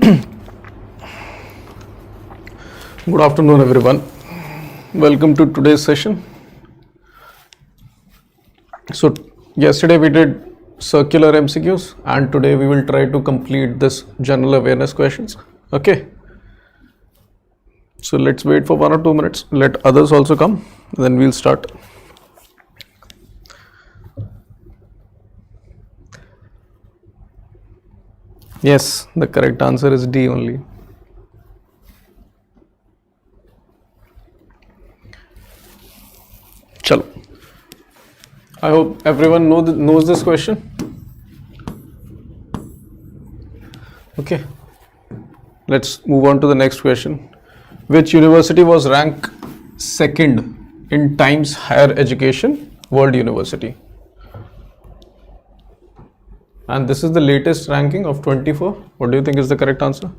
Good afternoon, everyone. Welcome to today's session. So, yesterday we did circular MCQs, and today we will try to complete this general awareness questions. Okay. So, let's wait for 1 or 2 minutes. Let others also come, then we'll start. Yes, the correct answer is D only. Chalo. I hope everyone knows this question. Okay. Let's move on to the next question. Which university was ranked second in Times Higher Education World University? And this is the latest ranking of 24. What do you think is the correct answer?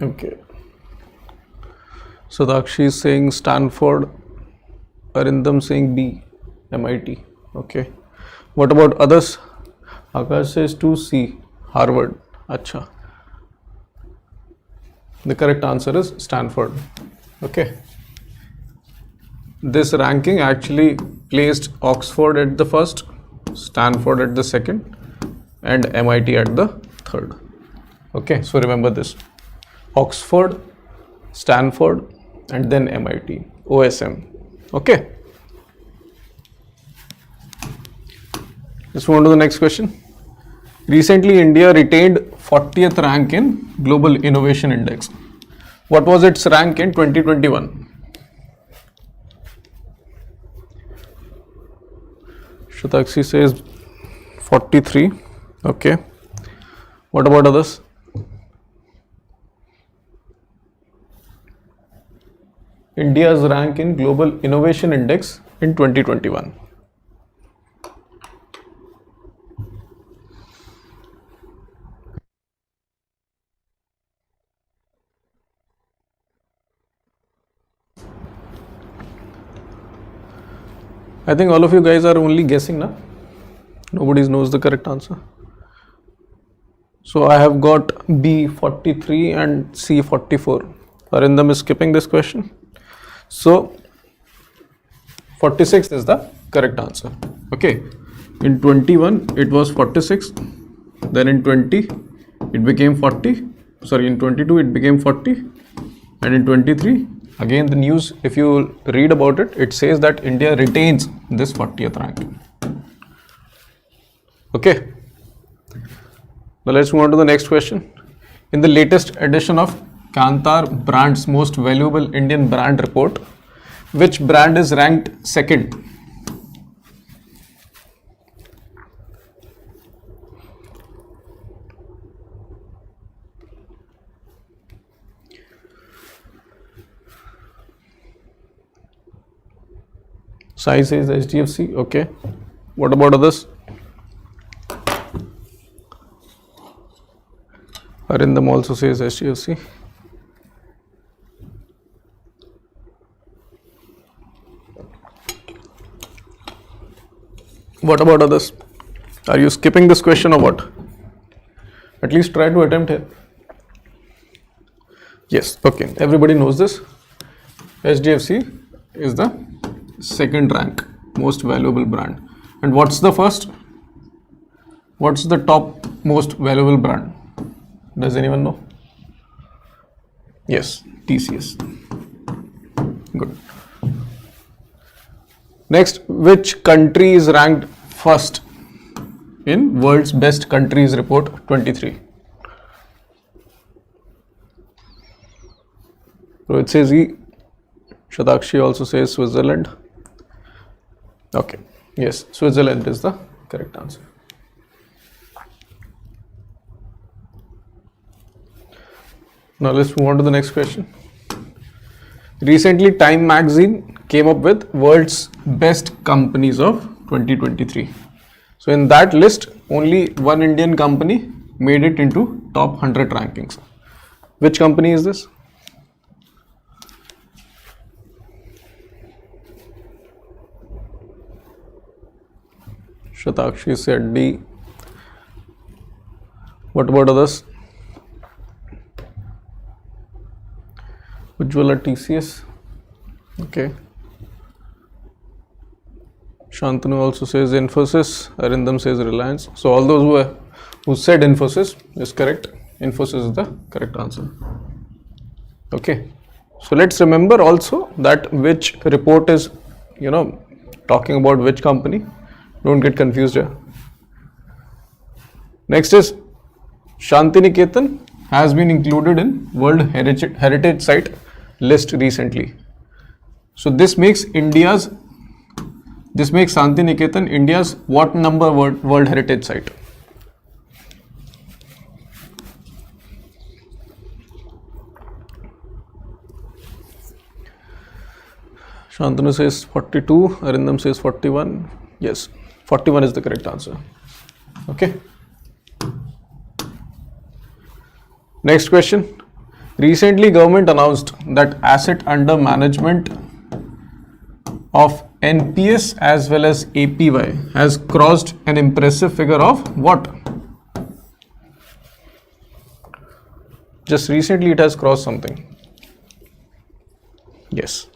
Okay. Sadakshi is saying Stanford, Arindam saying B, MIT. Okay. What about others? Akash says 2C, Harvard. Acha. The correct answer is Stanford. Okay. This ranking actually placed Oxford at the first, Stanford at the second, and MIT at the third. Okay. So remember this. Oxford, Stanford, and then MIT, OSM. Okay. Let's move on to the next question. Recently, India retained 40th rank in Global Innovation Index. What was its rank in 2021? Shatakshi says 43. Okay. What about others? India's rank in Global Innovation Index in 2021. I think all of you guys are only guessing now. Nobody knows the correct answer. So I have got B 43 and C 44. Arindam is skipping this question. So 46 is the correct answer. Okay. In 21 it was 46. Then in 20 it became 40. Sorry, in 22 it became 40. And in 23 again the news, if you read about it, it says that India retains this 40th rank. Okay. Now let's move on to the next question. In the latest edition of Kantar Brand's Most Valuable Indian Brand Report, which brand is ranked second? Sai says HDFC. Okay. What about others? Arindam also says HDFC. What about others? Are you skipping this question or what? At least try to attempt here. Yes. Okay. Everybody knows this. HDFC is the second rank most valuable brand. And what's the first? What's the top most valuable brand? Does anyone know? Yes, TCS. Good. Next, which country is ranked first in World's Best Countries Report 23? So it says E. Shatakshi also says Switzerland. Okay. Yes, Switzerland is the correct answer. Now let's move on to the next question. Recently, Time magazine came up with world's best companies of 2023. So in that list, only one Indian company, made it into top 100 rankings. Which company is this? Shatakshi said D. What about others? Ujjwala TCS. Okay. Shantanu also says Infosys. Arindam says Reliance. So all those who said Infosys is correct. Infosys is the correct answer. Okay. So let's remember also that which report is, talking about which company. Don't get confused here. Next is Shantiniketan has been included in World Heritage Site list recently. So this makes Shantiniketan India's what number World Heritage Site? Shantanu says 42, Arindam says 41. Yes, 41 is the correct answer. Okay. Next question. Recently, government announced that asset under management of NPS as well as APY has crossed an impressive figure of what? Just recently it has crossed something. Yes.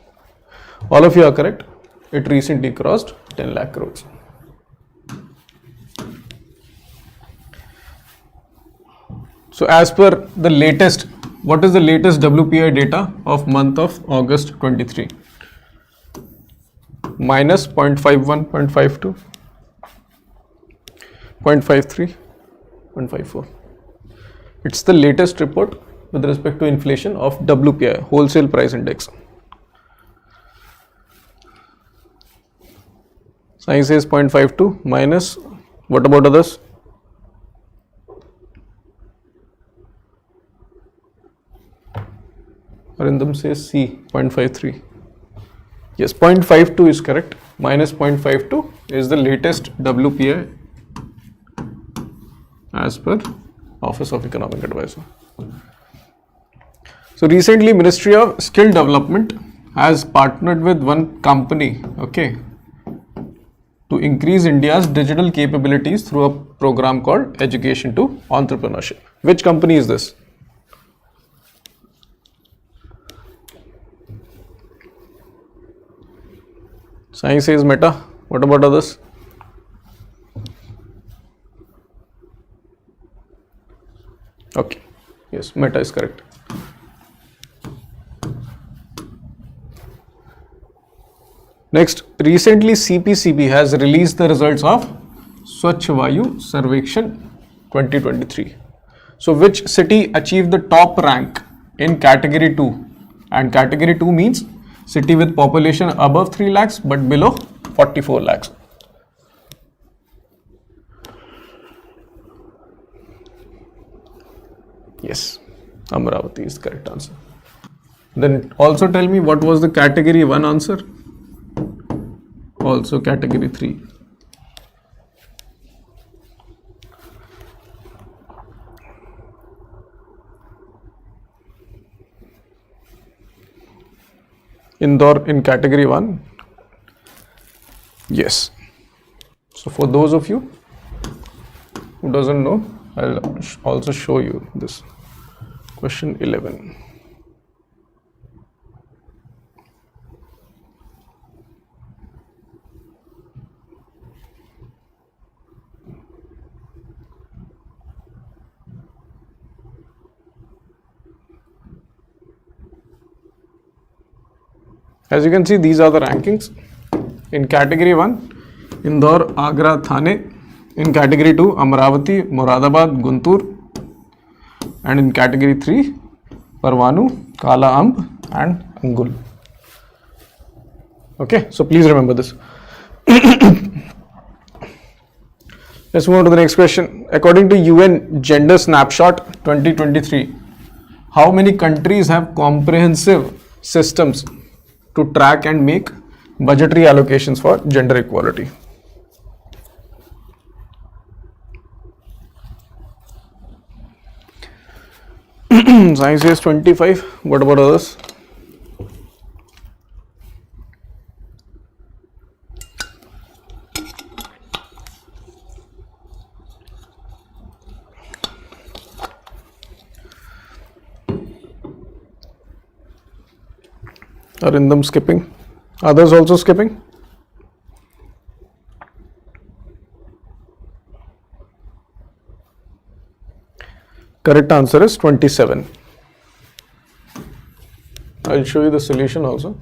All of you are correct. It recently crossed 10 lakh crores. So as per the latest, what is the latest WPI data of month of August 23? Minus 0.51, 0.52, 0.53, 0.54. It's the latest report with respect to inflation of WPI, Wholesale Price Index. Science says 0.52 minus, what about others? Arindam says C, 0.53. Yes, 0.52 is correct. Minus 0.52 is the latest WPI as per Office of Economic Advisor. So recently Ministry of Skill Development has partnered with one company, okay, to increase India's digital capabilities through a program called Education to Entrepreneurship. Which company is this? Science says Meta. What about others? Okay. Yes, Meta is correct. Next, recently CPCB has released the results of Swachh Vayu Sarvekshan 2023. So which city achieved the top rank in category 2? And category 2 means city with population above 3 lakhs but below 44 lakhs. Yes, Amravati is the correct answer. Then also tell me what was the category 1 answer? Also category 3. Indore in category 1. Yes. So for those of you who doesn't know, I'll also show you this. Question 11. As you can see, these are the rankings. In category 1, Indore, Agra, Thane. In category 2, Amravati, Moradabad, Guntur. And in category 3, Parwanu, Kala Amb and Angul. Okay, so please remember this. Let's move on to the next question. According to UN Gender Snapshot 2023, how many countries have comprehensive systems to track and make budgetary allocations for gender equality? Sai says 25. What about others? Arindam skipping. Others also skipping? Correct answer is 27. I'll show you the solution also.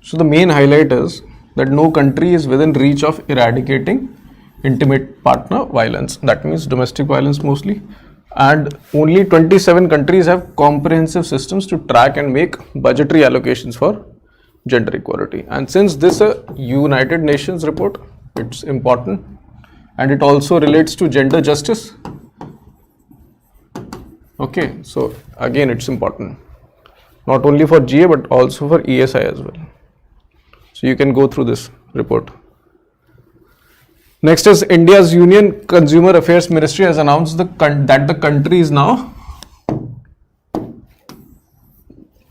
So the main highlight is that no country is within reach of eradicating intimate partner violence. That means domestic violence mostly. And only 27 countries have comprehensive systems to track and make budgetary allocations for gender equality. And since this is a United Nations report, it's important, and it also relates to gender justice. Okay, so again it's important, not only for GA but also for ESI as well. So you can go through this report. Next is India's Union Consumer Affairs Ministry has announced that the country is now,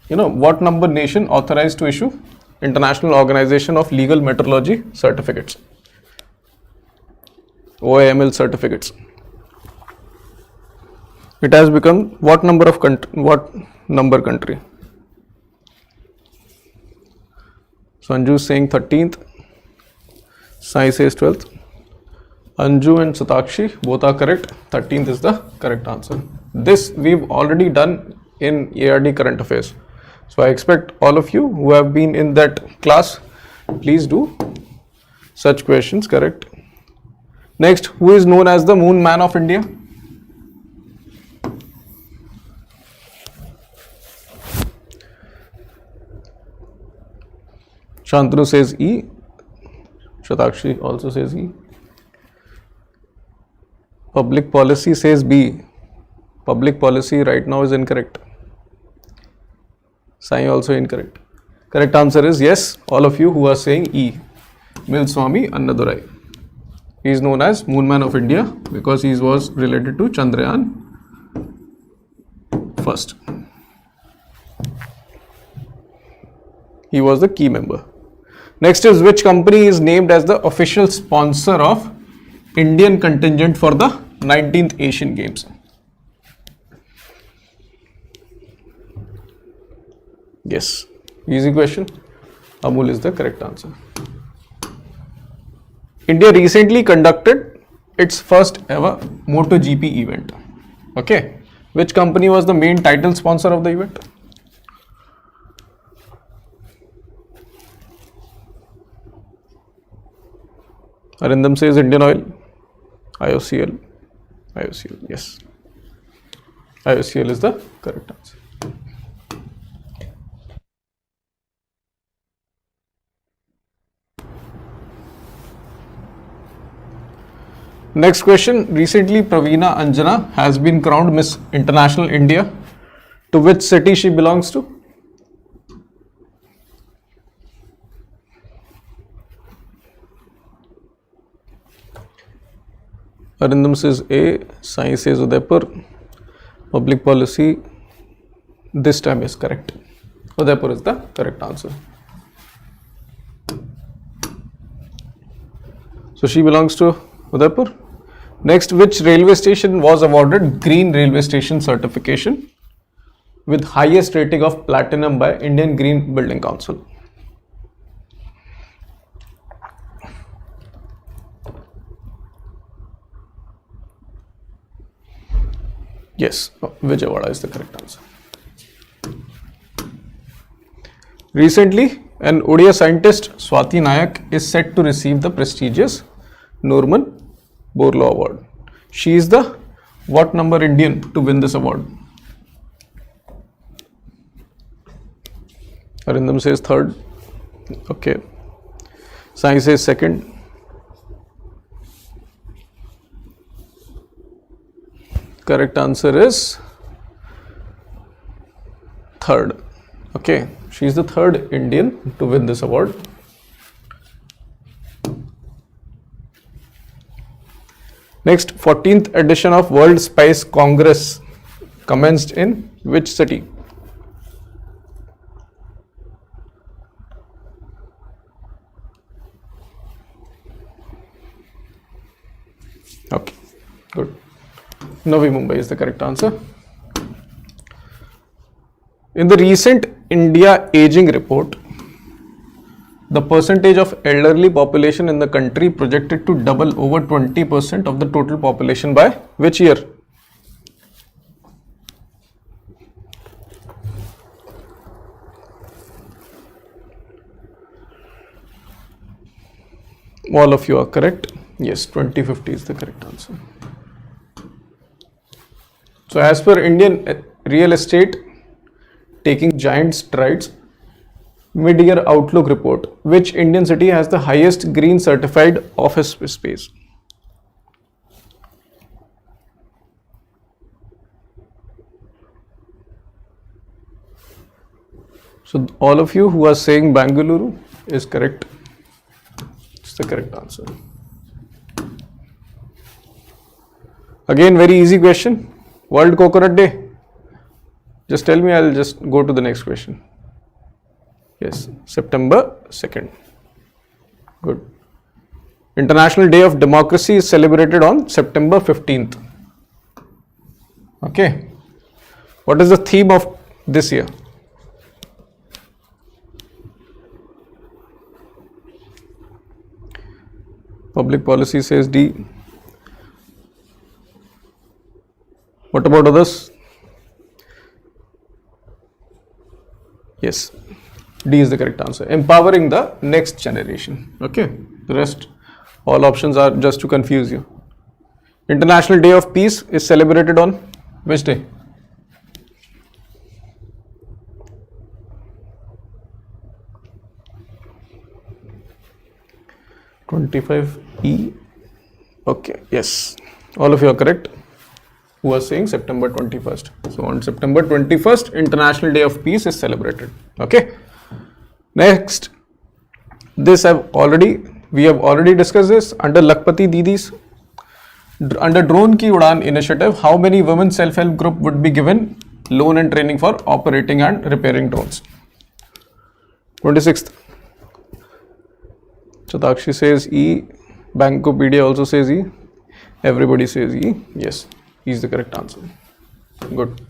what number nation authorized to issue International Organization of Legal Metrology certificates, OAML certificates. It has become what number country? Sanju is saying 13th, Sai says 12th. Anju and Satakshi both are correct. 13th is the correct answer. This we've already done in ARD Current Affairs. So I expect all of you who have been in that class, please do such questions correct. Next, who is known as the Moon Man of India? Shantanu says E. Shatakshi also says E. Public policy says B. Public policy right now is incorrect. Sai also incorrect. Correct answer is yes, all of you who are saying E. Milswamy Annadurai. He is known as Moon Man of India because he was related to Chandrayaan first. He was the key member. Next is which company is named as the official sponsor of Indian contingent for the 19th Asian Games? Yes, easy question. Amul is the correct answer. India recently conducted its first ever MotoGP event. Okay, which company was the main title sponsor of the event? Arindam says Indian Oil. IOCL. IOCL, yes. IOCL is the correct answer. Next question. Recently, Praveena Anjana has been crowned Miss International India. To which city she belongs to? Arindam says A. Sai says Udaipur. Public policy this time is correct. Udaipur is the correct answer. So she belongs to Udaipur. Next, which railway station was awarded Green Railway Station certification with highest rating of Platinum by Indian Green Building Council? Yes, Vijayawada is the correct answer. Recently, an Odia scientist, Swati Nayak, is set to receive the prestigious Norman Borlaug Award. She is the what number Indian to win this award? Arindam says third. Okay. Sai says second. Correct answer is third. Okay. She is the third Indian to win this award. Next, 14th edition of World Spice Congress commenced in which city? Okay, good. Navi Mumbai is the correct answer. In the recent India Aging Report, the percentage of elderly population in the country projected to double over 20% of the total population by which year? All of you are correct. Yes, 2050 is the correct answer. So as per Indian real estate taking giant strides, mid-year outlook report, which Indian city has the highest green certified office space? So all of you who are saying Bangalore is correct. It's the correct answer. Again, very easy question. World Coconut Day. Just tell me, I'll just go to the next question. Yes, September 2nd. Good. International Day of Democracy is celebrated on September 15th. Okay. What is the theme of this year? Public policy says D. What about others? Yes, D is the correct answer. Empowering the next generation. Okay, the rest, all options are just to confuse you. International Day of Peace is celebrated on which day? E. Okay, yes, all of you are correct. Who are saying September 21st. So on September 21st, International Day of Peace is celebrated. Okay. Next, we have already discussed this under Lakpati Didis. Under Drone Ki Udan initiative, how many women self-help group would be given loan and training for operating and repairing drones? 26th. Chatakshi says E. Bankopedia also says E. Everybody says E. Yes. Is the correct answer. Good.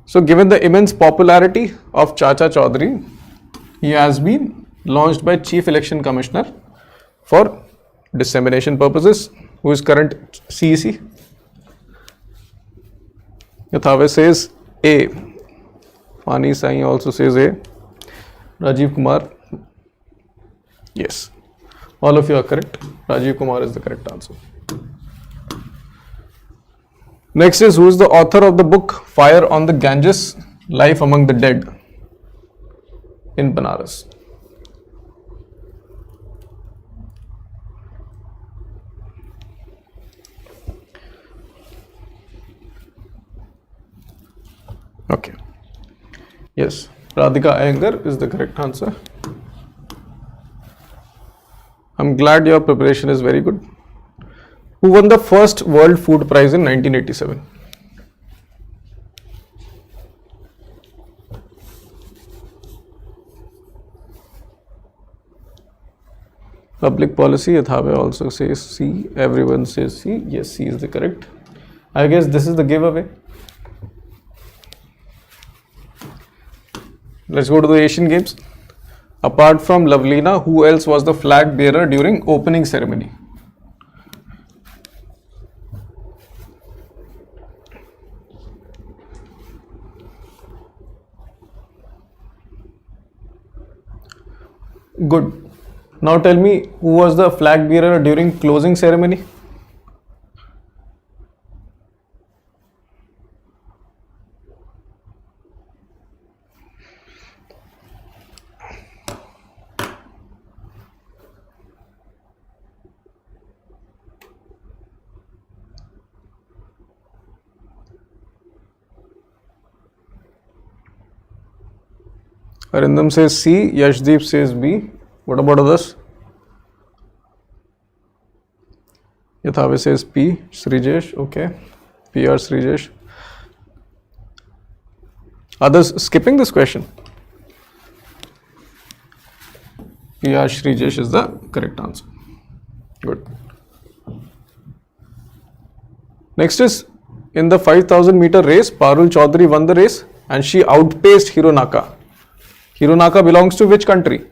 So given the immense popularity of Chacha Chaudhary, he has been launched by Chief Election Commissioner for dissemination purposes, who is current CEC. Yathave says A. Fani Sai also says A. Rajiv Kumar. Yes. All of you are correct. Rajiv Kumar is the correct answer. Next is, who is the author of the book Fire on the Ganges, Life Among the Dead in Banaras? Okay. Yes, Radhika Iyengar is the correct answer. I'm glad your preparation is very good. Who won the first World Food Prize in 1987? Public policy, Yathave also says C. Everyone says C. Yes, C is the correct. I guess this is the giveaway. Let's go to the Asian Games. Apart from Lavlina, who else was the flag bearer during opening ceremony? Good. Now tell me, who was the flag bearer during closing ceremony? Arindam says C, Yashdeep says B. What about others? Yathavi says P. Srijesh, okay. PR Srijesh. Others skipping this question? PR Srijesh is the correct answer. Good. Next is, in the 5000 meter race, Parul Chaudhary won the race and she outpaced Hironaka. Hironaka belongs to which country?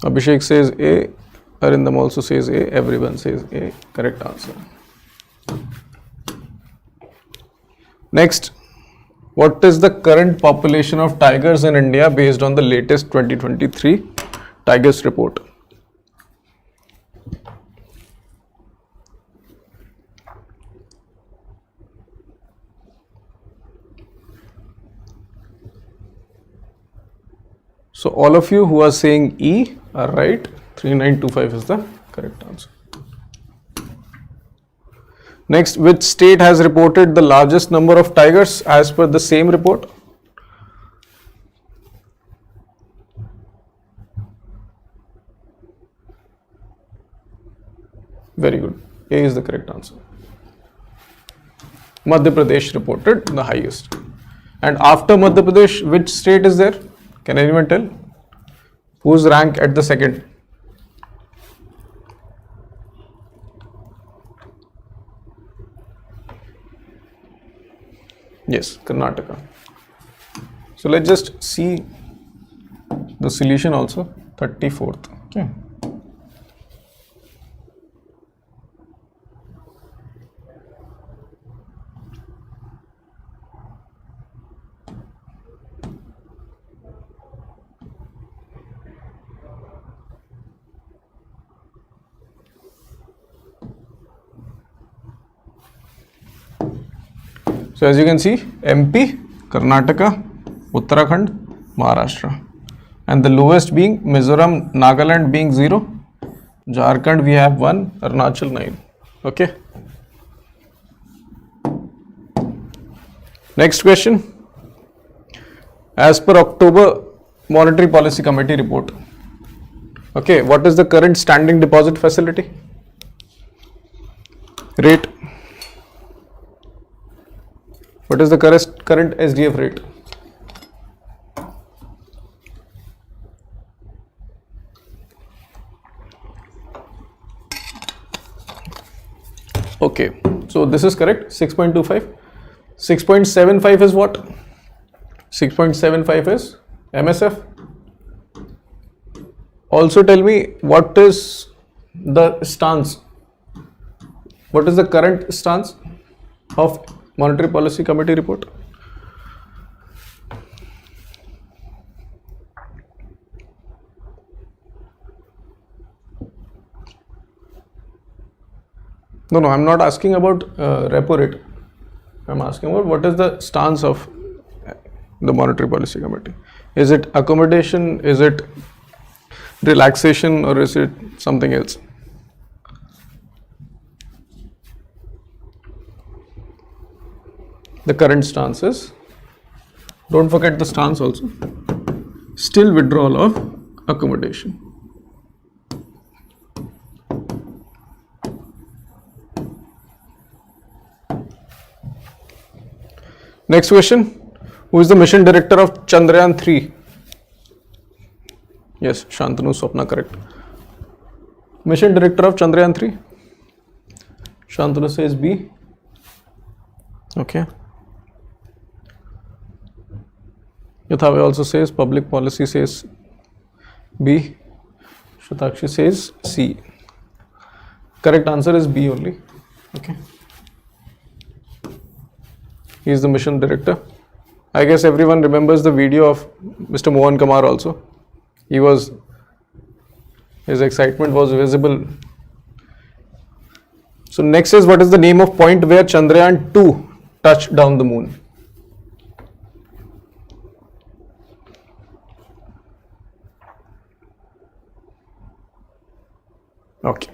Abhishek says A. Arindam also says A. Everyone says A. Correct answer. Next, what is the current population of tigers in India based on the latest 2023 Tigers report? So all of you who are saying E are right. 3925 is the correct answer. Next, which state has reported the largest number of tigers as per the same report? Very good. A is the correct answer. Madhya Pradesh reported the highest. And after Madhya Pradesh, which state is there? Can anyone tell? Who's ranked at the second? Yes, Karnataka. So let's just see the solution also. 34th. Okay. So as you can see, MP, Karnataka, Uttarakhand, Maharashtra, and the lowest being Mizoram, Nagaland being 0, Jharkhand we have 1, Arunachal 9. Okay. Next question. As per October Monetary Policy Committee report, okay, what is the current standing deposit facility rate? What is the current SDF rate? Okay, so this is correct, 6.25. 6.75 is what? 6.75 is MSF. Also tell me, what is the stance? What is the current stance of Monetary Policy Committee report? No, I'm not asking about repo rate. I'm asking about what is the stance of the Monetary Policy Committee. Is it accommodation? Is it relaxation? Or is it something else? The current stance is, don't forget the stance also, still withdrawal of accommodation. Next question, who is the mission director of Chandrayaan 3? Yes, Shantanu Swapna, correct. Mission director of Chandrayaan 3? Shantanu says B. Okay. Yathavi also says, public policy says B. Shatakshi says C. Correct answer is B only. Okay. He is the mission director. I guess everyone remembers the video of Mr. Mohan Kumar also. His excitement was visible. So next is, what is the name of point where Chandrayaan 2 touched down the moon? Okay,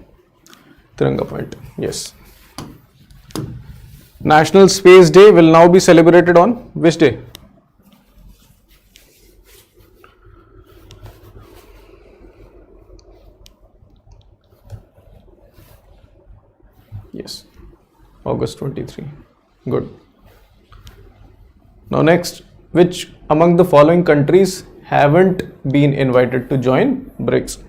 Tiranga point, yes. National Space Day will now be celebrated on which day? Yes, August 23. Good. Now next, which among the following countries haven't been invited to join BRICS?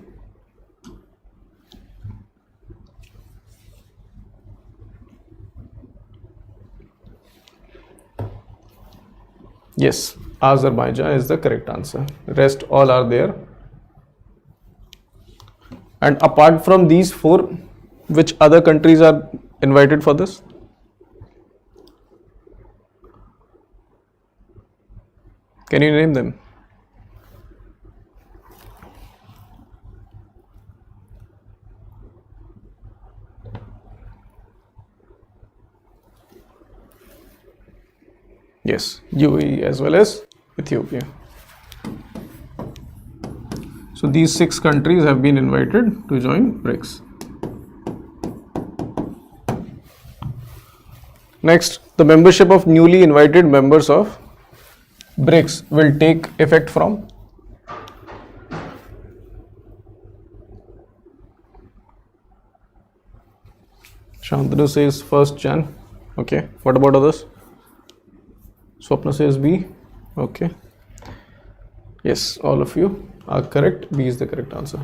Yes, Azerbaijan is the correct answer. Rest all are there. And apart from these four, which other countries are invited for this? Can you name them? Yes, UAE as well as Ethiopia. So these 6 countries have been invited to join BRICS. Next, the membership of newly invited members of BRICS will take effect from? Shantanu says 1st Jan. Okay. What about others? Swapna says B. Okay. Yes, all of you are correct. B is the correct answer.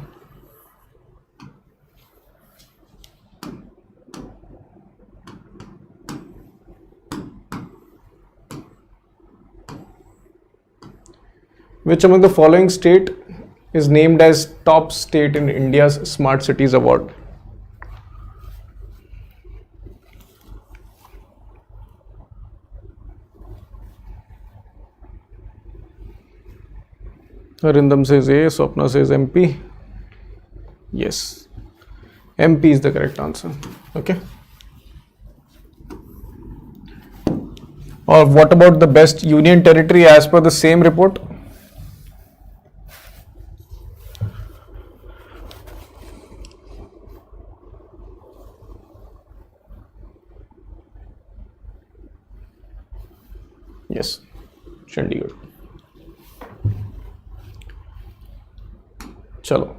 Which among the following state is named as top state in India's Smart Cities Award? Arindam says A, Swapna says MP. Yes, MP is the correct answer. Okay. Or what about the best union territory as per the same report? Yes, Chandigarh. Chalo.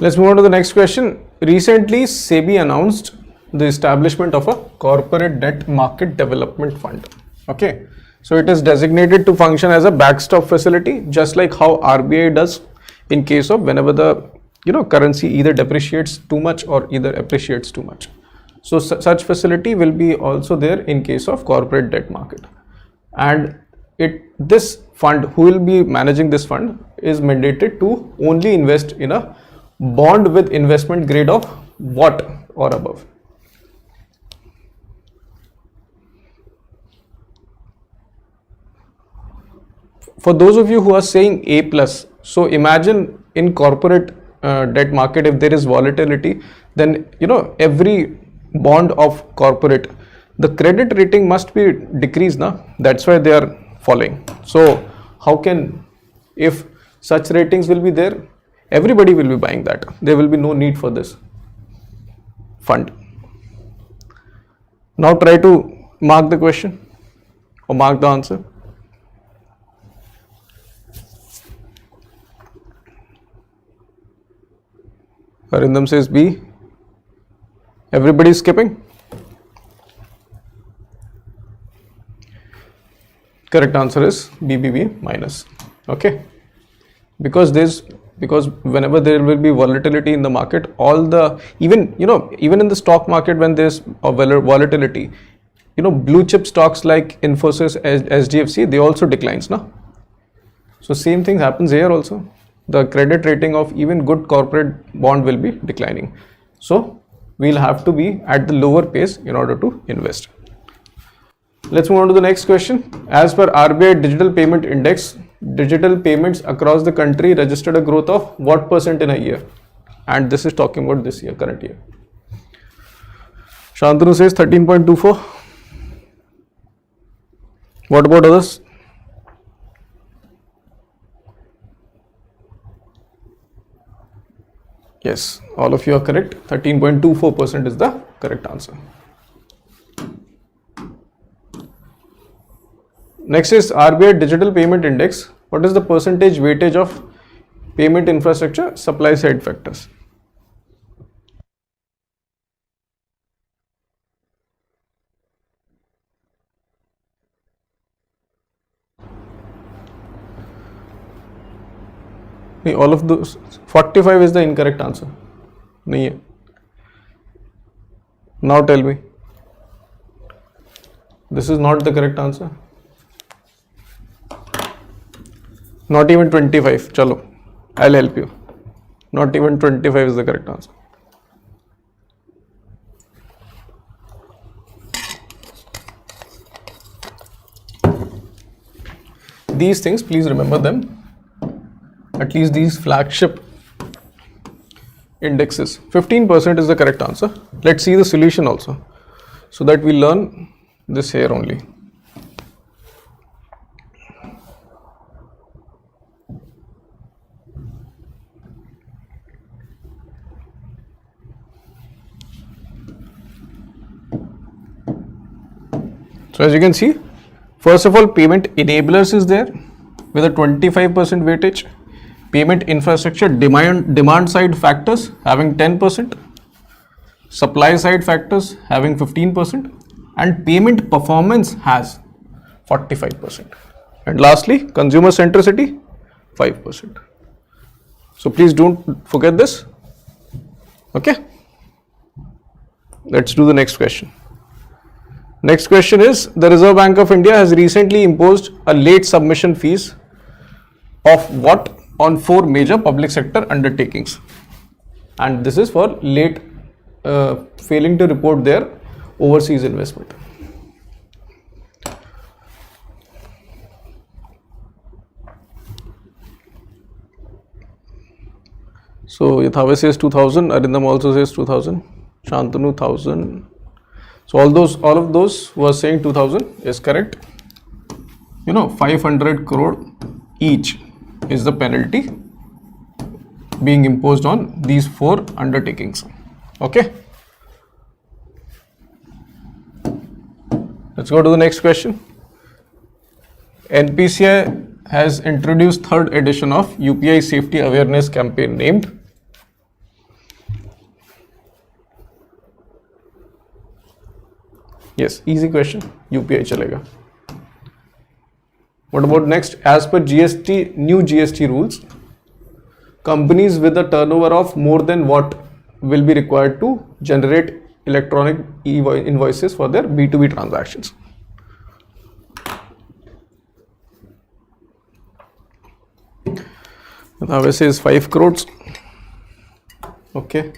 Let's move on to the next question. Recently, SEBI announced the establishment of a corporate debt market development fund. Okay. So it is designated to function as a backstop facility, just like how RBI does in case of whenever the currency either depreciates too much or either appreciates too much. So such facility will be also there in case of corporate debt market. And this fund, who will be managing this fund, is mandated to only invest in a bond with investment grade of what or above? For those of you who are saying A plus, so imagine in corporate debt market, if there is volatility, then every bond of corporate, the credit rating must be decreased now. That's why they are falling. So how can, if such ratings will be there, everybody will be buying that. There will be no need for this fund. Now try to mark the question or mark the answer. Arindam says B. Everybody is skipping. Correct answer is BBB minus. Okay. Because whenever there will be volatility in the market, all the even in the stock market, when there's a volatility, blue chip stocks like Infosys, SDFC, they also declines now. So same thing happens here also. The credit rating of even good corporate bond will be declining. So we'll have to be at the lower pace in order to invest. Let's move on to the next question. As per RBI Digital Payment Index, digital payments across the country registered a growth of what % in a year? And this is talking about this year, current year. Shantanu says 13.24. What about others? Yes, all of you are correct. 13.24% is the correct answer. Next is RBI Digital Payment Index. What is the percentage weightage of payment infrastructure supply side factors? all of those. 45 is the incorrect answer. नहीं है. Now tell me. This is not the correct answer. Not even 25. Chalo, I'll help you. Not even 25 is the correct answer. These things, please remember them. At least these flagship indexes. 15% is the correct answer. Let's see the solution also, so that we learn this here only. So as you can see, first of all, payment enablers is there with a 25% weightage. Payment infrastructure demand side factors having 10%, supply side factors having 15%, and payment performance has 45%. And lastly, consumer centricity 5%. So please don't forget this. Okay. Let's do the next question. Next question is, the Reserve Bank of India has recently imposed a late submission fees of what on 4 major public sector undertakings, and this is for late failing to report their overseas investment. So Yathavé says 2000, Arindam also says 2000, Shantanu 1000. So all of those who are saying 2000 is correct. 500 crore each is the penalty being imposed on these 4 undertakings. Okay. Let's go to the next question. NPCI has introduced 3rd edition of UPI Safety Awareness Campaign named. Yes, easy question. UPI chalega. What about next? As per new GST rules, companies with a turnover of more than what will be required to generate electronic invoices for their B2B transactions. Yathavé says 5 crores. Okay.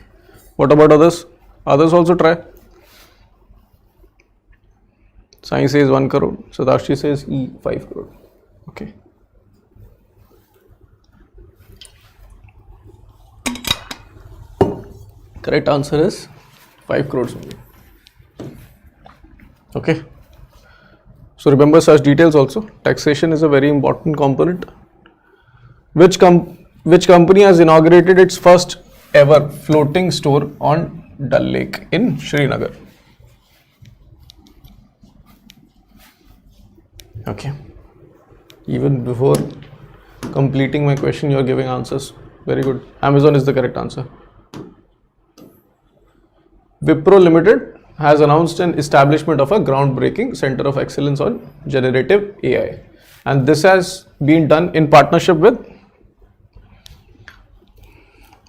What about others? Others also try. Sai says 1 crore. Sadashri says 5 crore. Okay. Correct answer is 5 crores only. Okay. So remember such details also. Taxation is a very important component. Which company has inaugurated its first ever floating store on Dal Lake in Srinagar? Okay. Even before completing my question, you are giving answers. Very good. Amazon is the correct answer. Wipro Limited has announced an establishment of a groundbreaking center of excellence on generative AI, and this has been done in partnership with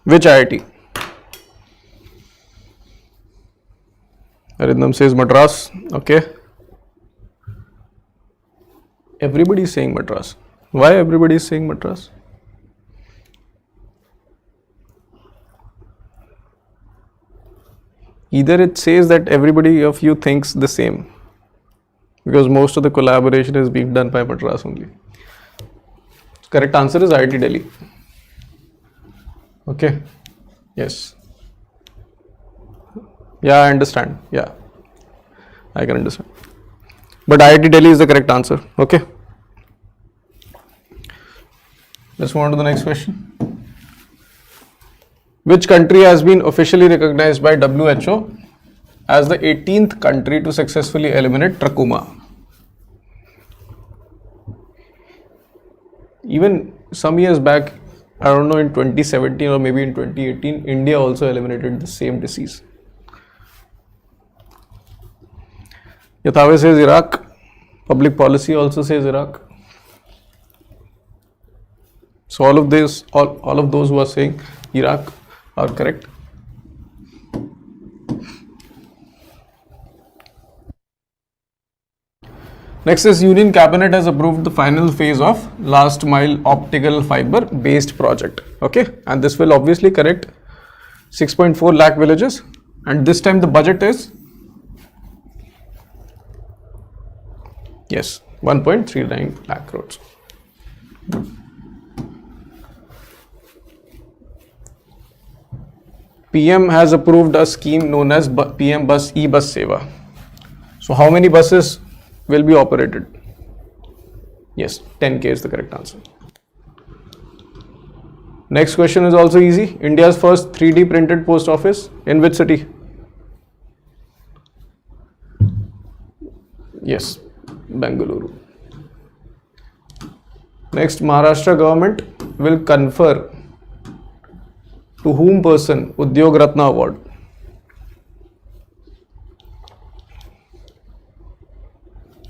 which IIT? Arindam says Madras. Okay. Everybody is saying Madras. Why everybody is saying Madras? Either it says that everybody of you thinks the same, because most of the collaboration is being done by Madras only. Correct answer is IIT Delhi. Okay. Yes. Yeah, I understand. Yeah, I can understand. But IIT Delhi is the correct answer. Okay. Let's move on to the next question. Which country has been officially recognized by WHO as the 18th country to successfully eliminate trachoma? Even some years back, I don't know, in 2017 or maybe in 2018, India also eliminated the same disease. Yathavé says Iraq. Public policy also says Iraq. So all of this, all of those who are saying Iraq are correct. Next is Union Cabinet has approved the final phase of last mile optical fiber based project. Okay, and this will obviously connect 6.4 lakh villages, and this time the budget is, yes, 1.39 lakh crores. PM has approved a scheme known as PM Bus E-Bus Seva. So how many buses will be operated? Yes, 10K is the correct answer. Next question is also easy. India's first 3D printed post office in which city? Yes, Bengaluru. Next, Maharashtra government will confer to whom person Udyog Ratna award?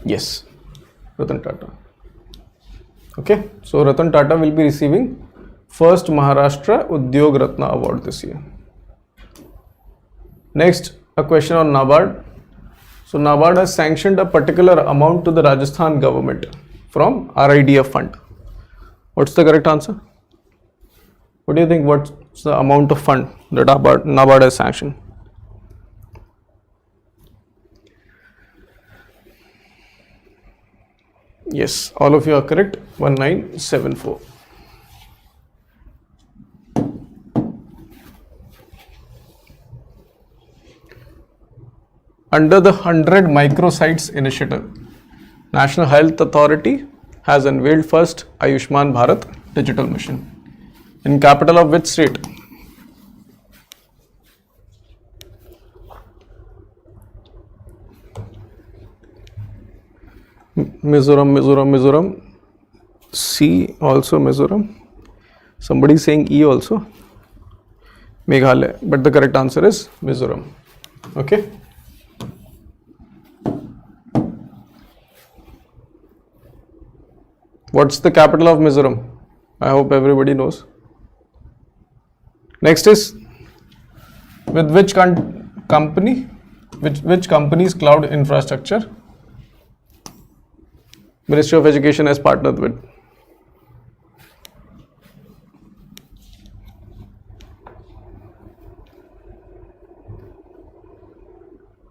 Yes, Ratan Tata. Okay, so Ratan Tata will be receiving first Maharashtra Udyog Ratna award this year. Next, a question on NABARD. So NABARD has sanctioned a particular amount to the Rajasthan government from RIDF fund. What's the correct answer? What do you think? What's the amount of fund that NABARD has sanctioned? Yes, all of you are correct. 1974. Under the 100 Microsites initiative, National Health Authority has unveiled first Ayushman Bharat digital mission. In capital of which state? Mizoram. C also Mizoram. Somebody is saying E also. Meghalaya. But the correct answer is Mizoram. Okay. What's the capital of Mizoram? I hope everybody knows. Next is, with which company, which company's cloud infrastructure Ministry of Education has partnered with?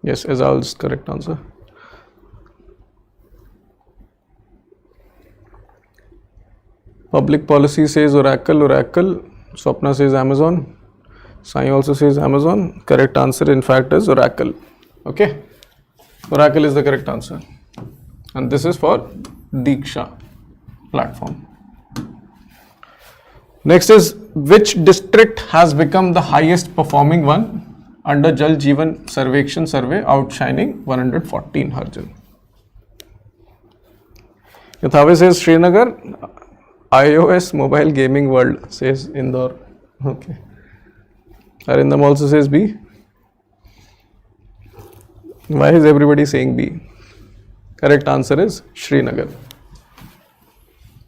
Yes, Azal's correct answer. Public policy says Oracle. Swapna says Amazon. Sai also says Amazon. Correct answer in fact is Oracle. Okay. Oracle is the correct answer. And this is for Diksha platform. Next is, which district has become the highest performing one under Jal Jeevan Sarvekshan survey, outshining 114 Harjan? Yathave says Srinagar. iOS mobile gaming world says Indore. Okay. Arindam also says B. Why is everybody saying B? Correct answer is Srinagar.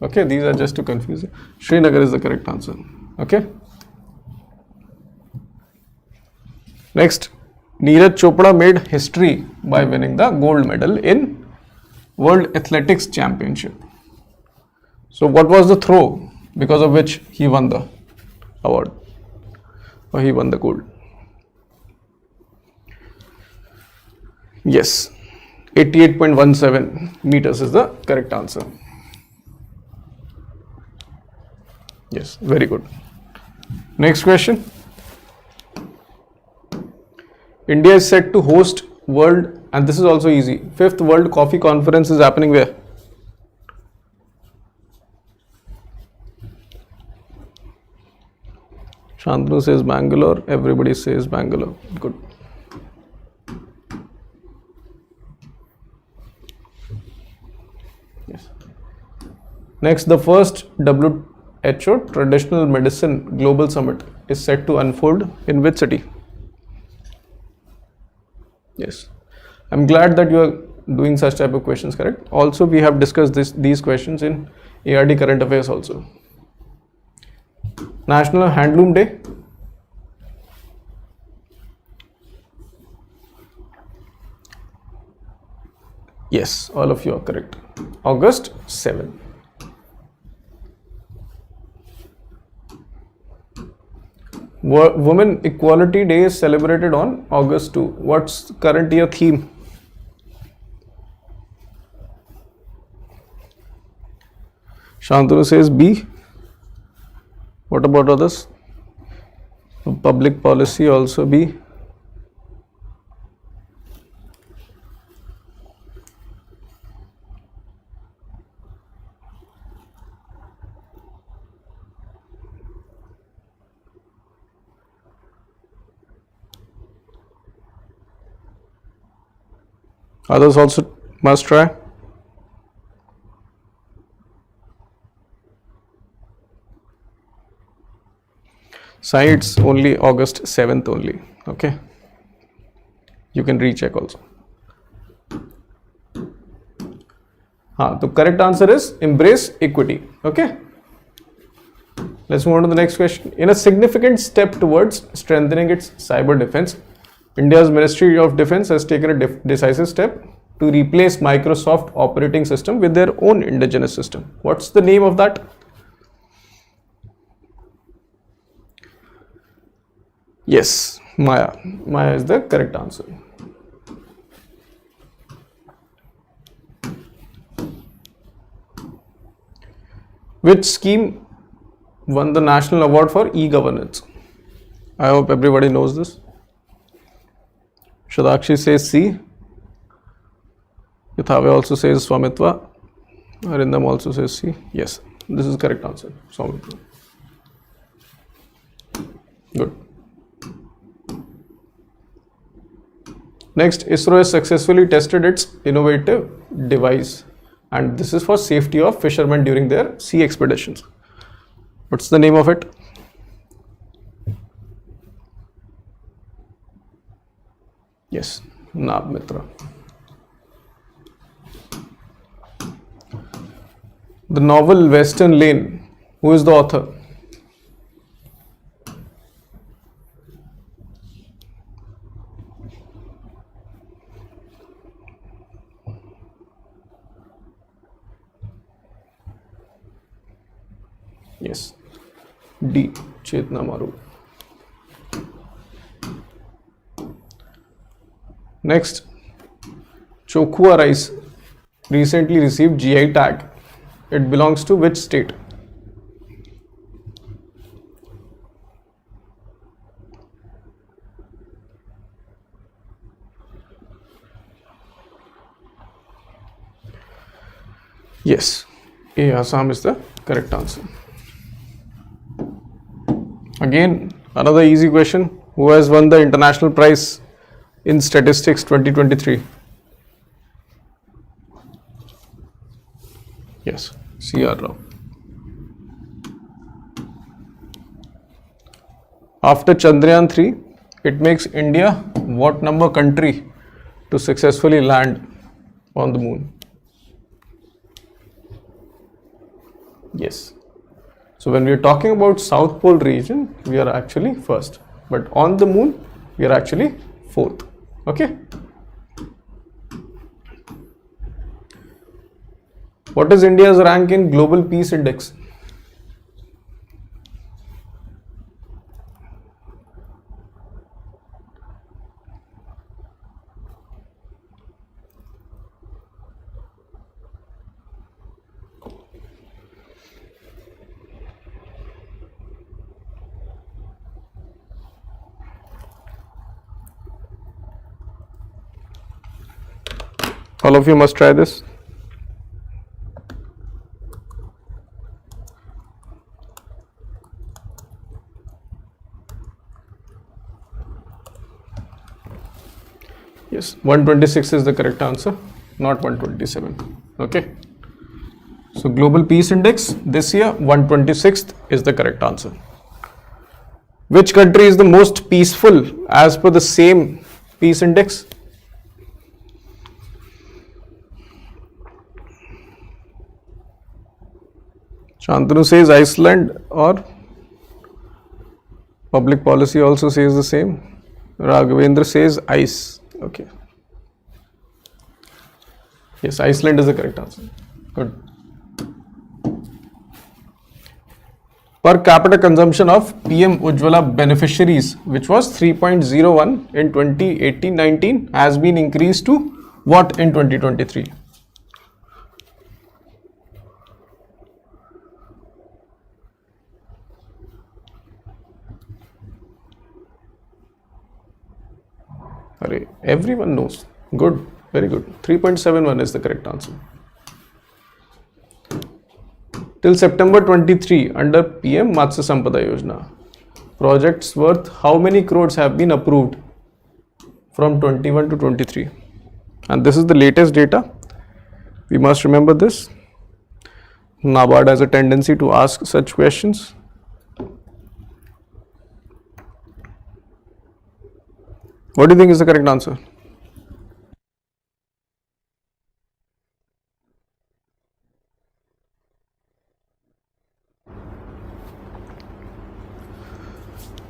Okay, these are just to confuse you. Srinagar is the correct answer. Okay. Next, Neeraj Chopra made history by winning the gold medal in World Athletics Championship. So what was the throw because of which he won the award, or he won the gold? Yes, 88.17 meters is the correct answer. Yes, very good. Next question. India is set to host world, and this is also easy, 5th World Coffee Conference is happening where? Shantanu says Bangalore, everybody says Bangalore. Good. Yes. Next, the first WHO Traditional Medicine Global Summit is set to unfold in which city? Yes. I'm glad that you are doing such type of questions, correct? Also, we have discussed these questions in ARD Current Affairs also. National Handloom Day. Yes, all of you are correct. August 7. Women Equality Day is celebrated on August 2. What's the current year theme? Shantanu says B. What about others? Public policy also B. Others also must try. It's only August 7th only. Okay. You can recheck also. The correct answer is embrace equity. Okay. Let's move on to the next question. In a significant step towards strengthening its cyber defense, India's Ministry of Defense has taken a decisive step to replace Microsoft operating system with their own indigenous system. What's the name of that? Yes, Maya. Maya is the correct answer. Which scheme won the national award for e-governance? I hope everybody knows this. Shadakshi says C. Yithave also says Swamitva. Arindam also says C. Yes, this is correct answer. Swamitva. Good. Next, ISRO has successfully tested its innovative device, and this is for safety of fishermen during their sea expeditions. What's the name of it? Yes, NAB Mitra. The novel Western Lane, who is the author? Yes, D. Chetna Maru. Next, Chokhua rice recently received GI tag. It belongs to which state? Yes, A. Assam is the correct answer. Again, another easy question. Who has won the international prize in statistics 2023? Yes, C.R. Rao. After Chandrayaan 3, it makes India what number country to successfully land on the moon? Yes. So when we are talking about South Pole region, we are actually first, but on the moon, we are actually fourth. Okay. What is India's rank in Global Peace Index? All of you must try this. Yes, 126 is the correct answer, not 127. Okay. So Global Peace Index this year 126th is the correct answer. Which country is the most peaceful as per the same peace index? Shantanu says Iceland or Public policy also says the same. Raghavendra says ice. Okay. Yes, Iceland is the correct answer. Good. Per capita consumption of PM Ujjwala beneficiaries, which was 3.01 in 2018-19, has been increased to what in 2023? Array, everyone knows. Good, very good. 3.71 is the correct answer. Till September 23, under PM Matsya Sampada Yojana, projects worth how many crores have been approved from 21 to 23? And this is the latest data. We must remember this. NABARD has a tendency to ask such questions. What do you think is the correct answer?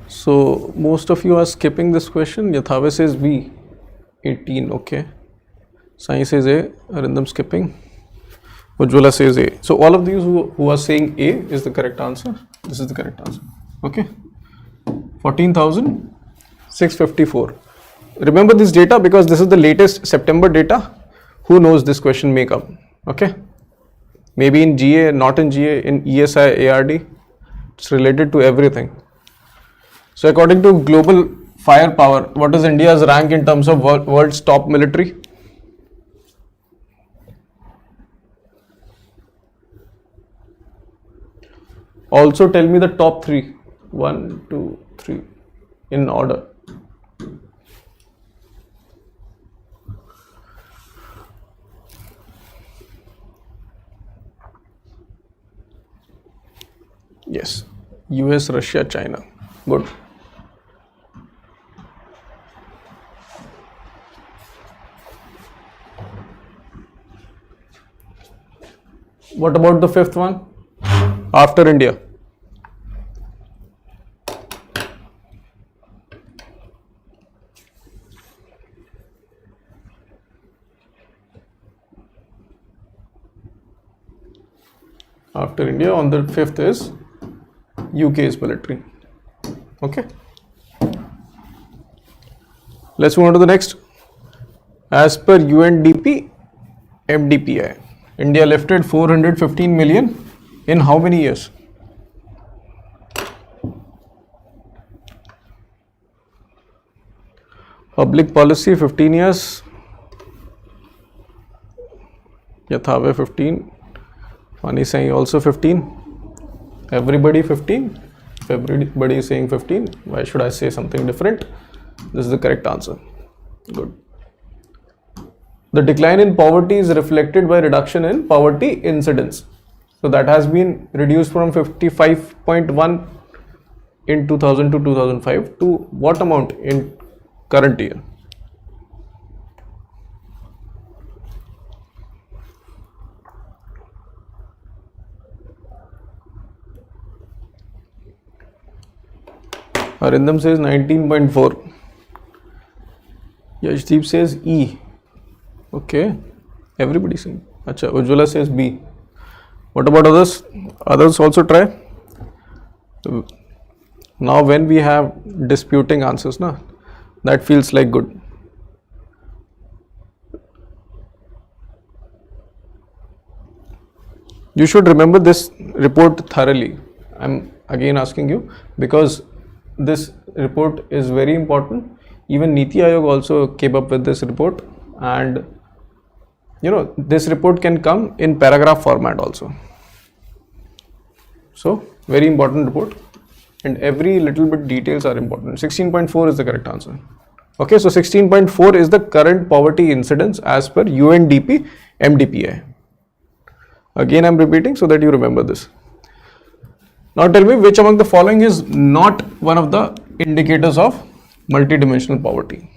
So most of you are skipping this question. Yathave says B, 18, okay. Sai says A, Arindam skipping. Ujjwala says A. So all of these who are saying A is the correct answer. This is the correct answer. Okay. 14,654. Remember this data because this is the latest September data. Who knows this question may come? Okay. Maybe in GA, not in GA, in ESI, ARD. It's related to everything. So according to global firepower, what is India's rank in terms of world's top military? Also tell me the top three. 1, 2, 3 in order. Yes, US, Russia, China. Good. What about the fifth one? After India. After India, on the fifth is UK's military. Okay. Let's move on to the next. As per UNDP MDPI, India lifted 415 million in how many years? Public policy 15 years. Yathave 15. Fani saying also 15. Everybody 15. If everybody is saying 15, why should I say something different? This is the correct answer. Good. The decline in poverty is reflected by reduction in poverty incidence. So that has been reduced from 55.1 in 2000 to 2005 to what amount in current year? Arindam says 19.4. Yashdeep says E. Okay. Everybody saying. Acha, Ujjwala says B. What about others? Others also try. Now when we have disputing answers, that feels like good. You should remember this report thoroughly. I'm again asking you because this report is very important. Even Niti Aayog also came up with this report, and this report can come in paragraph format also. So very important report, and every little bit details are important. 16.4 is the correct answer. Okay, so 16.4 is the current poverty incidence as per UNDP MDPI. Again, I'm repeating so that you remember this. Now tell me which among the following is not one of the indicators of multidimensional poverty.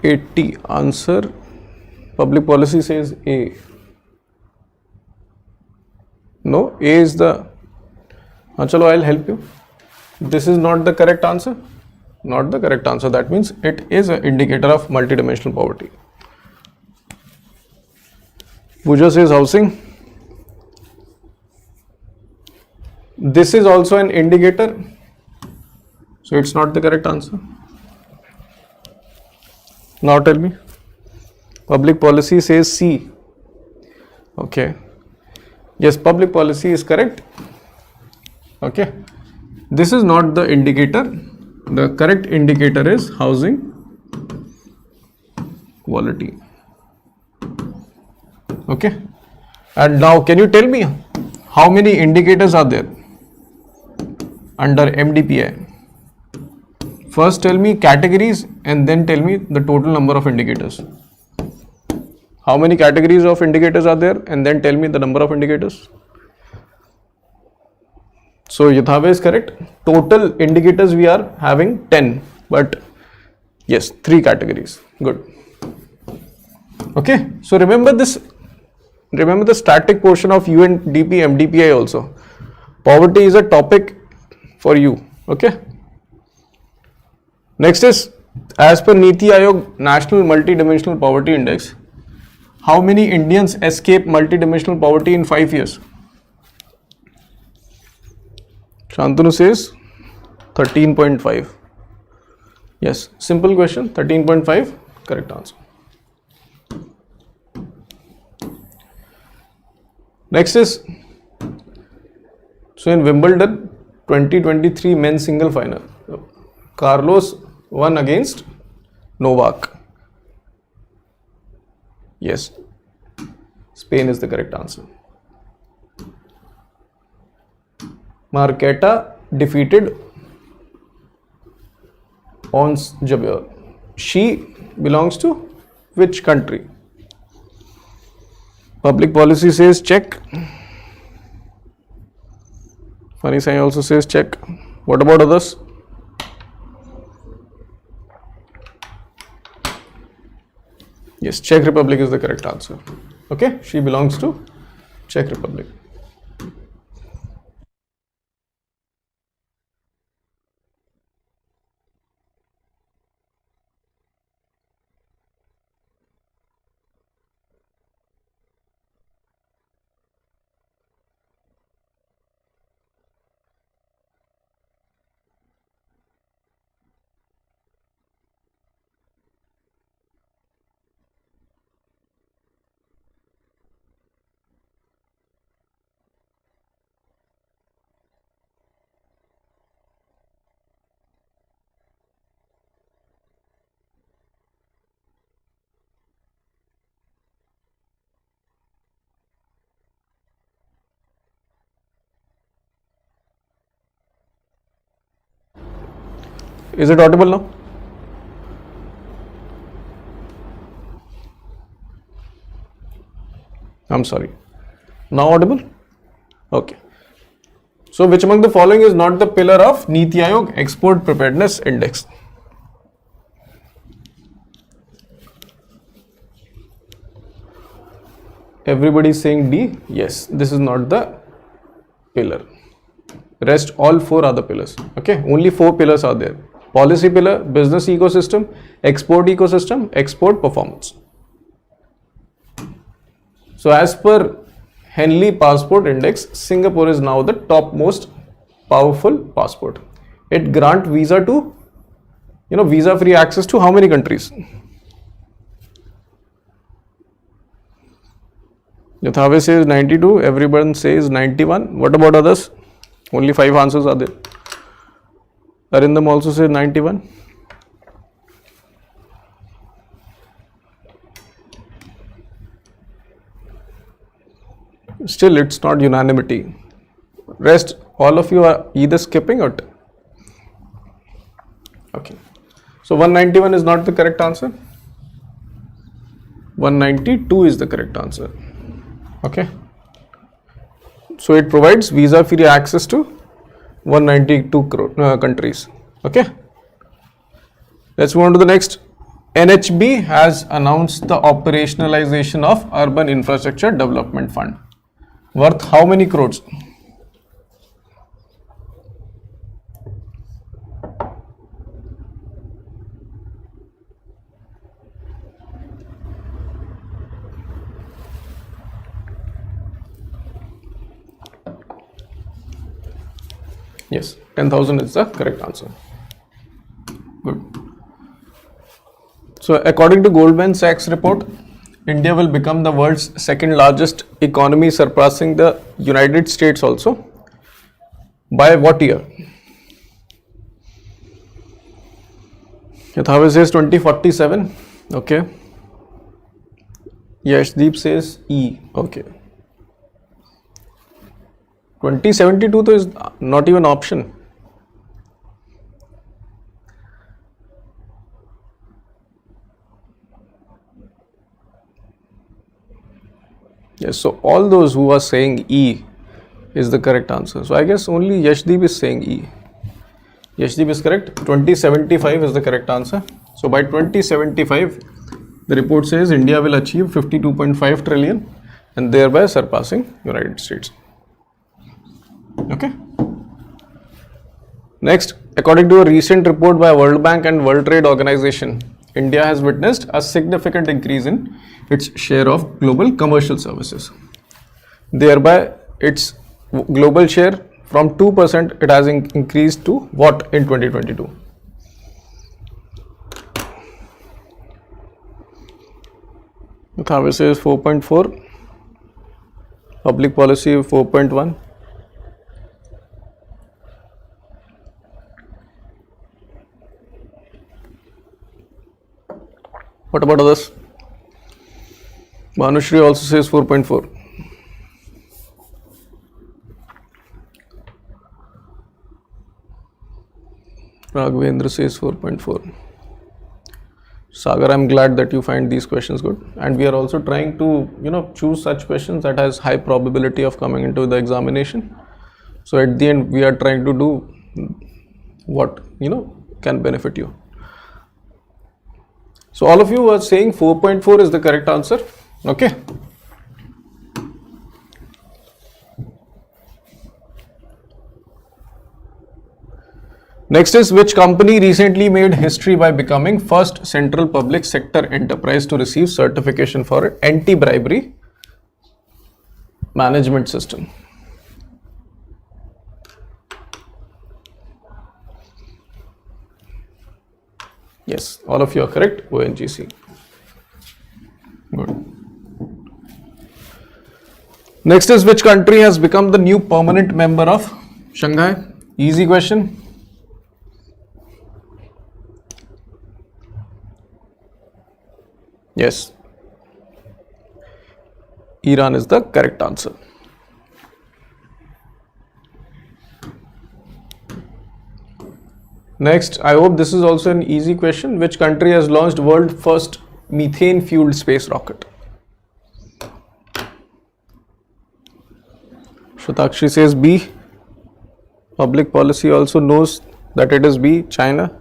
80. Answer, public policy says A. No, A is the, chalo, I'll help you. This is not the correct answer. Not the correct answer. That means it is an indicator of multidimensional poverty. Pooja says housing. This is also an indicator. So it's not the correct answer. Now tell me. Public policy says C. Okay. Yes, public policy is correct. Okay. This is not the indicator. The correct indicator is housing quality. Okay. And now can you tell me how many indicators are there under MDPI? First tell me categories and then tell me the total number of indicators. How many categories of indicators are there and then tell me the number of indicators. So Yathavya is correct. Total indicators we are having 10, but yes, 3 categories. Good. Okay. So remember this. Remember the static portion of UNDP MDPI also. Poverty is a topic for you. Okay. Next is, as per Niti Aayog National Multidimensional Poverty Index, how many Indians escape multidimensional poverty in 5 years? Shantanu says 13.5. Yes, simple question, 13.5, correct answer. Next is, so in Wimbledon 2023 men's single final, Carlos won against Novak. Yes, Spain is the correct answer. Marketa defeated Ons Jabeur. She belongs to which country? Public policy says Czech. Funny Sai also says Czech. What about others? Yes, Czech Republic is the correct answer. Okay, she belongs to Czech Republic. Is it audible now? I'm sorry. Now audible? Okay. So which among the following is not the pillar of Niti Aayog Export Preparedness Index? Everybody is saying D. Yes, this is not the pillar. Rest all 4 are the pillars. Okay, only 4 pillars are there. Policy pillar, business ecosystem, export performance. So as per Henley Passport Index, Singapore is now the topmost powerful passport. It grants visa to, visa free access to how many countries? Yathavya says 92, everyone says 91. What about others? Only 5 answers are there. Arindam also says 91. Still, it's not unanimity. Rest, all of you are either skipping or okay. So 191 is not the correct answer. 192 is the correct answer. Okay. So it provides visa free access to 192 countries. Okay. Let's move on to the next. NHB has announced the operationalization of Urban Infrastructure Development Fund worth how many crores? Yes, 10,000 is the correct answer. Good. So according to Goldman Sachs report, India will become the world's second largest economy, surpassing the United States also. By what year? Yathav says 2047. Okay. Yashdeep says E. Okay. 2072 is not even option. Yes, so all those who are saying E is the correct answer. So I guess only Yashdeep is saying E. Yashdeep is correct. 2075 is the correct answer. So by 2075, the report says India will achieve 52.5 trillion and thereby surpassing United States. Okay. Next, according to a recent report by World Bank and World Trade Organization, India has witnessed a significant increase in its share of global commercial services. Thereby, its global share from 2% it has increased to what in 2022? Thavis is 4.4, public policy 4.1. What about others? Manushri also says 4.4. Raghavendra says 4.4. Sagar, I'm glad that you find these questions good. And we are also trying to, choose such questions that has high probability of coming into the examination. So at the end, we are trying to do what, can benefit you. So all of you are saying 4.4 is the correct answer. Okay. Next is, which company recently made history by becoming first central public sector enterprise to receive certification for anti-bribery management system? Yes, all of you are correct. ONGC. Good. Next is, which country has become the new permanent member of Shanghai? Easy question. Yes. Iran is the correct answer. Next, I hope this is also an easy question. Which country has launched world first methane fueled space rocket? Shatakshi says B. Public policy also knows that it is B, China.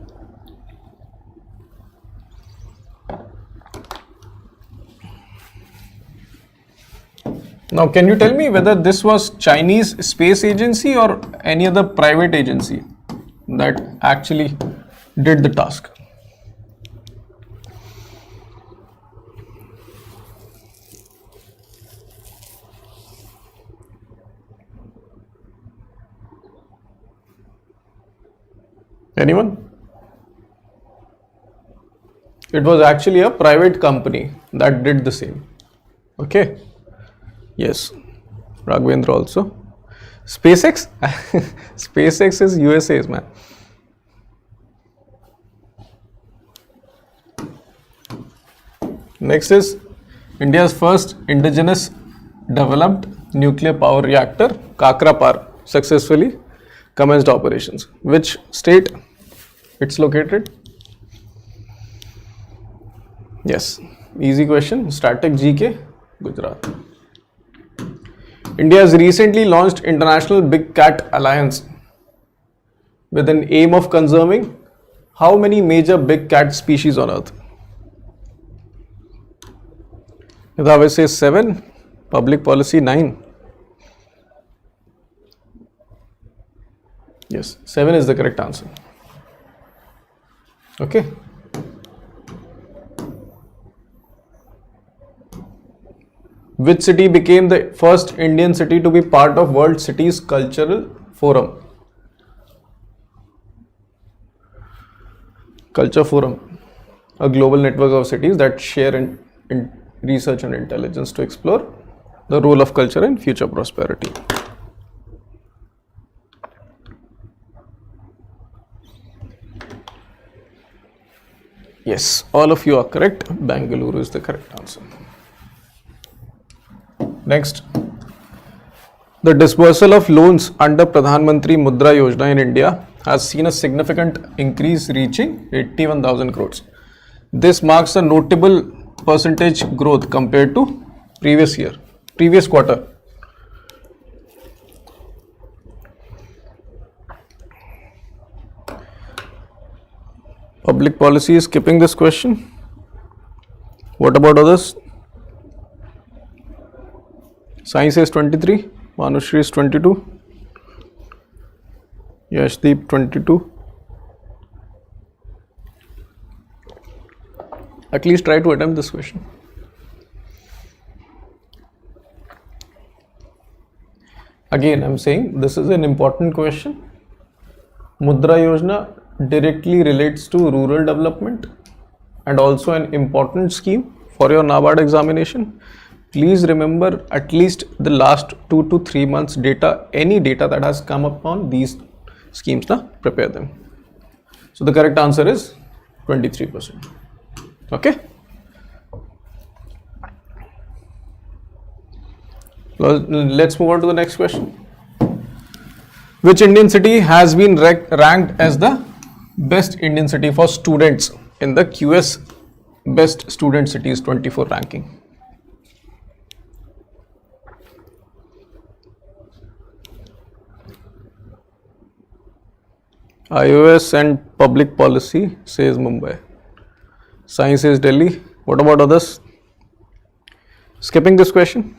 Now, can you tell me whether this was Chinese space agency or any other private agency that actually did the task? Anyone? It was actually a private company that did the same. Okay. Yes. Raghavendra also. SpaceX? SpaceX is USA's, man. Next is India's first indigenous developed nuclear power reactor, Kakrapar, successfully commenced operations. Which state it's located? Yes. Easy question. Static GK, Gujarat. India has recently launched International Big Cat Alliance with an aim of conserving how many major big cat species on Earth? Yadave says 7, public policy 9. Yes, 7 is the correct answer. Okay. Which city became the first Indian city to be part of World Cities Cultural Forum? Culture Forum, a global network of cities that share in research and intelligence to explore the role of culture in future prosperity. Yes, all of you are correct. Bangalore is the correct answer. Next, the disbursal of loans under Pradhan Mantri Mudra Yojana in India has seen a significant increase reaching 81,000 crores. This marks a notable percentage growth compared to previous quarter. Public policy is skipping this question. What about others? Science is 23, Manushri is 22, Yashdeep 22. At least try to attempt this question. Again, I am saying this is an important question. Mudra Yojana directly relates to rural development and also an important scheme for your NABARD examination. Please remember at least the last 2 to 3 months data, any data that has come up on these schemes, prepare them. So the correct answer is 23%. Okay. Let's move on to the next question. Which Indian city has been ranked as the best Indian city for students in the QS Best Student Cities 24 ranking? iOS and public policy says Mumbai. Science says Delhi. What about others? Skipping this question.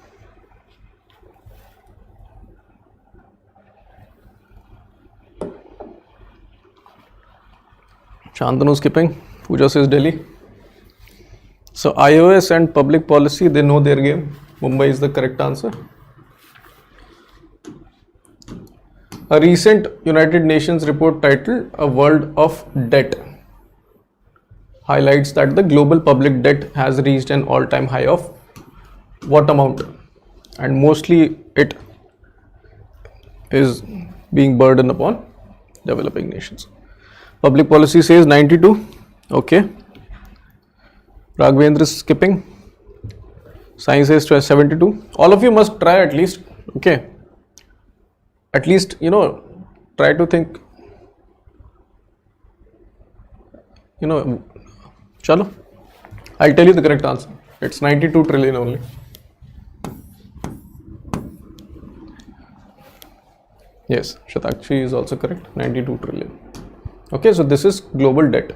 Shantanu skipping. Pooja says Delhi. So iOS and public policy, they know their game. Mumbai is the correct answer. A recent United Nations report titled A World of Debt highlights that the global public debt has reached an all-time high of what amount? And mostly it is being burdened upon developing nations. Public policy says 92. Okay. Raghavendra is skipping. Science says 72. All of you must try at least. Okay. At least, try to think, chalo. I'll tell you the correct answer. It's 92 trillion only. Yes, Shatakshi is also correct. 92 trillion. Okay, so this is global debt.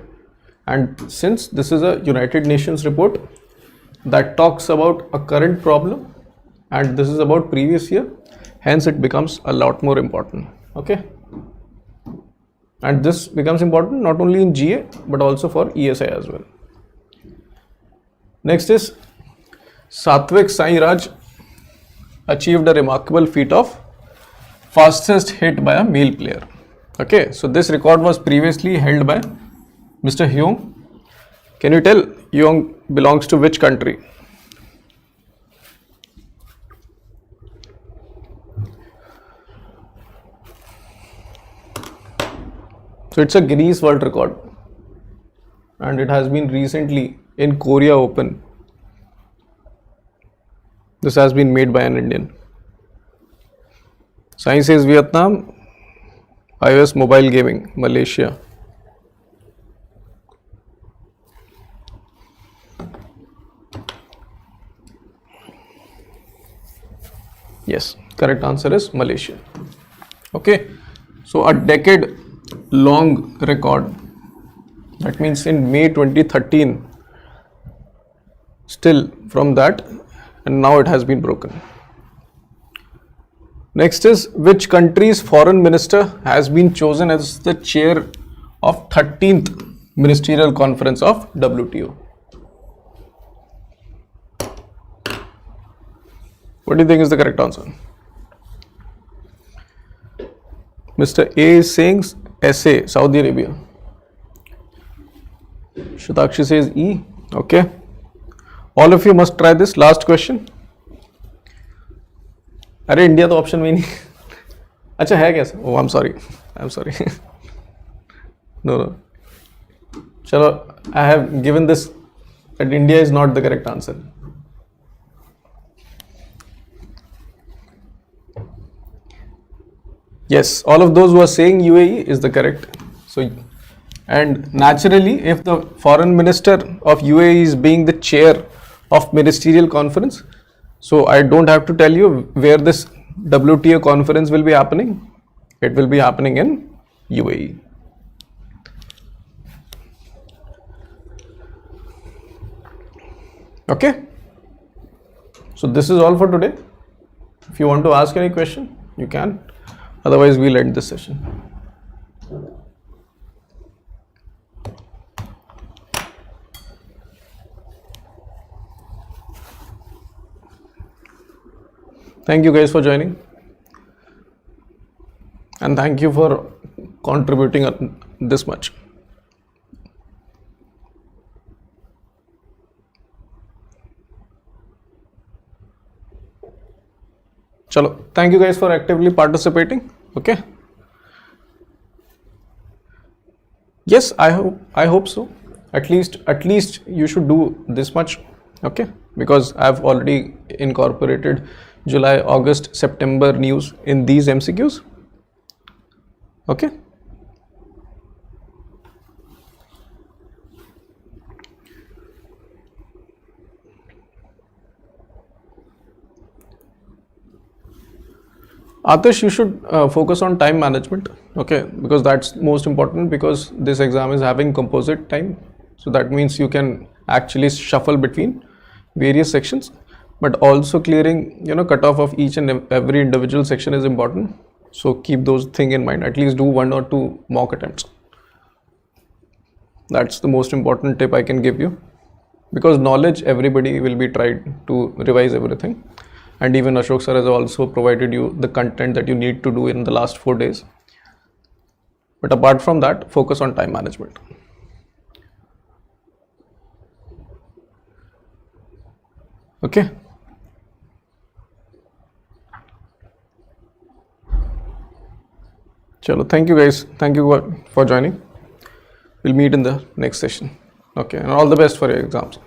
And since this is a United Nations report that talks about a current problem and this is about previous year, hence it becomes a lot more important. Okay. And this becomes important not only in GA but also for ESI as well. Next is Satvik Sairaj achieved a remarkable feat of fastest hit by a male player. Okay, so this record was previously held by Mr. Hyung. Can you tell Hyung belongs to which country? So it's a Guinness World Record and it has been recently in Korea Open. This has been made by an Indian. Science says Vietnam. iOS mobile gaming, Malaysia. Yes, correct answer is Malaysia. Okay, so a decade long record. That means in May 2013, still from that and now it has been broken. Next is, which country's foreign minister has been chosen as the chair of 13th Ministerial Conference of WTO? What do you think is the correct answer? Mr. A is saying SA, Saudi Arabia. Shatakshi says E. Okay. All of you must try this. Last question. अरे India तो option में नहीं. अच्छा है कैसे? Oh, I'm sorry. No. चलो, I have given this that India is not the correct answer. Yes, all of those who are saying UAE is the correct. So, and naturally, if the foreign minister of UAE is being the chair of ministerial conference, so I don't have to tell you where this WTO conference will be happening. It will be happening in UAE. Okay. So this is all for today. If you want to ask any question, you can. Otherwise, we'll end this session. Thank you guys for joining, and thank you for contributing this much. Chalo, thank you guys for actively participating. Okay. Yes, I hope so. At least you should do this much. Okay, because I've already incorporated July, August, September news in these MCQs. Okay. Atish, you should focus on time management, okay, because that's most important, because this exam is having composite time. So that means you can actually shuffle between various sections, but also clearing, cutoff of each and every individual section is important. So keep those things in mind. At least do 1 or 2 mock attempts. That's the most important tip I can give you, because knowledge, everybody will be tried to revise everything. And even Ashok sir has also provided you the content that you need to do in the last 4 days. But apart from that, focus on time management. Okay. Chalo, thank you guys. Thank you for joining. We'll meet in the next session. Okay, and all the best for your exams.